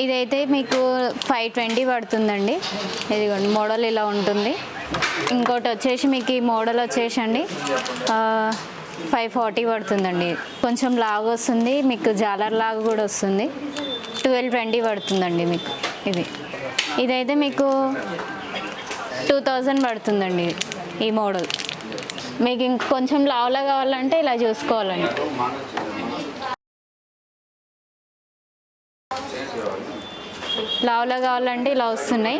ఇదైతే మీకు 520 పడుతుందండి. ఇదిగోండి మోడల్ ఇలా ఉంటుంది. ఇంకోటి వచ్చేసి మీకు ఈ మోడల్ వచ్చేసండి 540 పడుతుందండి. కొంచెం లాగా వస్తుంది, మీకు జాలర్ లాగా కూడా వస్తుంది. 1220 పడుతుందండి మీకు. ఇదైతే మీకు 2000 పడుతుందండి ఈ మోడల్. మీకు ఇంకొంచెం లావులా కావాలంటే ఇలా చూసుకోవాలండి. లావులా కావాలంటే ఇలా వస్తున్నాయి.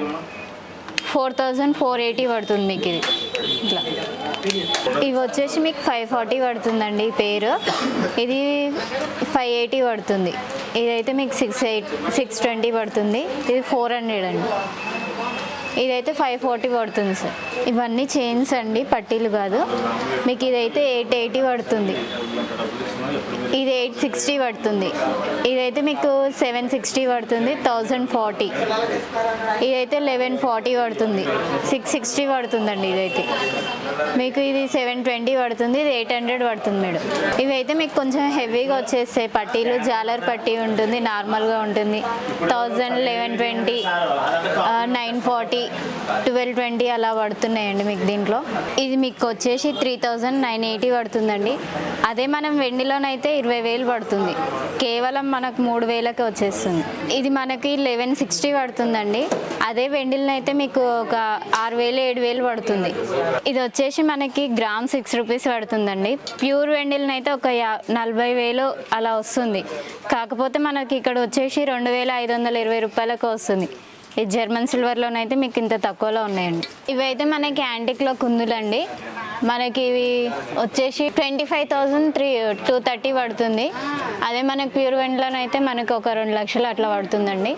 4480 పడుతుంది మీకు ఇది. ఇట్లా ఇవి వచ్చేసి మీకు 540 పడుతుందండి ఈ పేరు. ఇది 580 పడుతుంది. ఇదైతే మీకు 620 పడుతుంది. ఇది 400 అండి. ఇదైతే 540 పడుతుంది సార్. ఇవన్నీ చైన్స్ అండి, పట్టీలు కాదు. మీకు ఇదైతే 880 పడుతుంది. ఇది 860 పడుతుంది. ఇదైతే మీకు 760 పడుతుంది. 1040. ఇదైతే 1140 పడుతుంది. 660 పడుతుందండి. ఇదైతే మీకు ఇది 720 పడుతుంది. ఇది 800 పడుతుంది మేడం. ఇవైతే మీకు కొంచెం హెవీగా వచ్చేస్తాయి పట్టీలు. జాలర్ పట్టీ ఉంటుంది, నార్మల్గా ఉంటుంది. 1000, 1120, 940, 1220 అలా పడుతున్నాయండి మీకు దీంట్లో. ఇది మీకు వచ్చేసి 3980 పడుతుందండి. అదే మనం వెండిలోనైతే 20,000 పడుతుంది. కేవలం మనకు 3,000కి వచ్చేస్తుంది. ఇది మనకి 1160 పడుతుందండి. అదే వెండిలోనైతే మీకు ఒక 6,000, 7,000 పడుతుంది. ఇది వచ్చేసి మనకి గ్రామ్ 6 రూపీస్ పడుతుందండి. ప్యూర్ వెండిలనైతే ఒక 40,000 అలా వస్తుంది. కాకపోతే మనకి ఇక్కడ వచ్చేసి 2,520 రూపాయలకు వస్తుంది. ఈ జర్మన్ సిల్వర్లోనైతే మీకు ఇంత తక్కువలో ఉన్నాయండి. ఇవైతే మనకి యాంటిక్లో కుందులండి. మనకి ఇవి వచ్చేసి 25,230 పడుతుంది. అదే మనకి ప్యూర్ వెండిలోనైతే మనకు ఒక 2 లక్షలు అట్లా పడుతుందండి.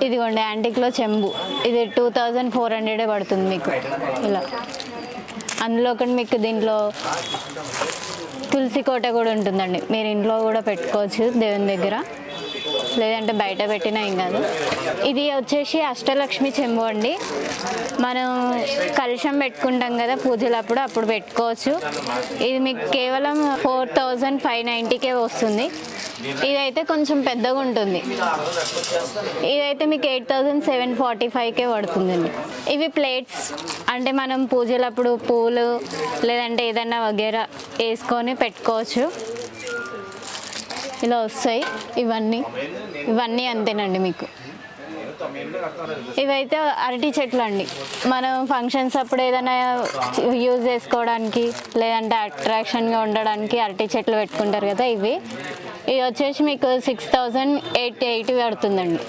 ఇదిగోండి యాంటిక్లో చెంబు. ఇది 2400 పడుతుంది మీకు ఇలా. అందులో ఒకటి మీకు దీంట్లో తులసి కోట కూడా ఉంటుందండి. మీరు ఇంట్లో కూడా పెట్టుకోవచ్చు దేవుని దగ్గర, లేదంటే బయట పెట్టినా ఏం కాదు. ఇది వచ్చేసి అష్టలక్ష్మి చెంబు అండి. మనం కలశం పెట్టుకుంటాం కదా పూజలప్పుడు, అప్పుడు పెట్టుకోవచ్చు. ఇది మీకు కేవలం 4590కే వస్తుంది. ఇదైతే కొంచెం పెద్దగా ఉంటుంది. ఇదైతే మీకు 8745కే పడుతుందండి. ఇవి ప్లేట్స్ అంటే మనం పూజలప్పుడు పూలు లేదంటే ఏదన్నా వగేరా వేసుకొని పెట్టుకోవచ్చు. ఇలా వస్తాయి ఇవన్నీ అంతేనండి మీకు. ఇవైతే అరటి చెట్లు అండి. మనం ఫంక్షన్స్ అప్పుడు ఏదైనా యూజ్ చేసుకోవడానికి లేదంటే అట్రాక్షన్గా ఉండడానికి అరటి చెట్లు పెట్టుకుంటారు కదా. ఇవి వచ్చేసి మీకు 6880 పడుతుందండి.